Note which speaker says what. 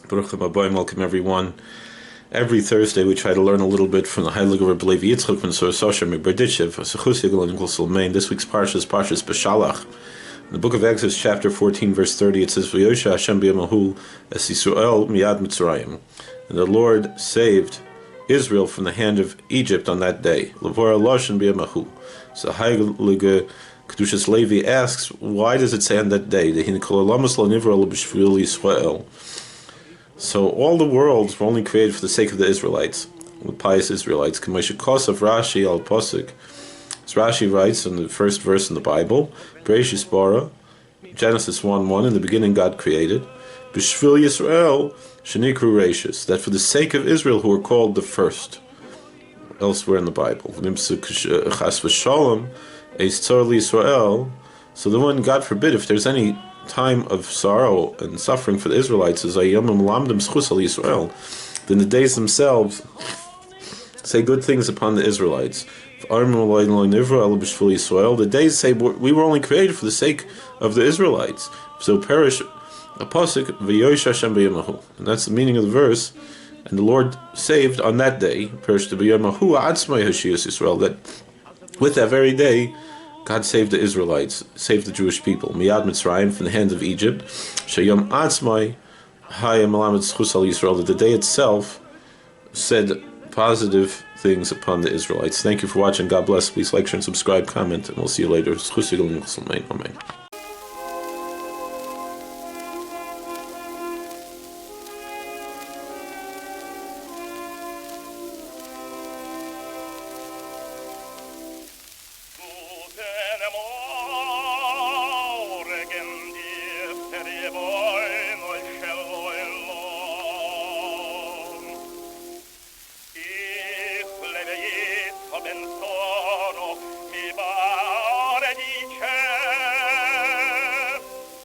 Speaker 1: Baruch Rabbi, welcome everyone. Every Thursday we try to learn a little bit from the Heilige Rebbe Levi Yitzchak from Surah Soshem Berditchev, Sechus Yigel and Gulsul. This week's Parshas, Parshas Beshalach. In the book of Exodus, chapter 14, verse 30, it says, V'yosha Hashem b'yamahu es Yisrael miyad Mitzrayim. And the Lord saved Israel from the hand of Egypt on that day. L'vor Loshen b'yamahu. So Heilige Kedushas Levi asks, why does it say on that day? So all the worlds were only created for the sake of the Israelites, the pious Israelites. As Rashi writes in the first verse in the Bible, Bereshis bara, Genesis 1:1, in the beginning God created, B'shvil Yisrael shenikru reishis, that for the sake of Israel who are called the first, elsewhere in the Bible. Chas v'shalom, eis tzor l'Yisrael. So the one, God forbid, if there's any time of sorrow and suffering for the Israelites, is ayomim lamdim schus al Yisrael, then the days themselves say good things upon the Israelites. The days say we were only created for the sake of the Israelites. So perish a pasuk v'yosha Hashem b'yamahu, and that's the meaning of the verse. And the Lord saved on that day, perish the b'yamahu atzmai hashiyas Yisrael, that with that very day God saved the Israelites, saved the Jewish people. Miyad Mitzrayim, from the hand of Egypt. Sheyom atzmai hayam alamed schus al Yisrael, that the day itself said positive things upon the Israelites. Thank you for watching. God bless. Please like, share, and subscribe, comment, and we'll see you later. Amen.
Speaker 2: Ben soro mi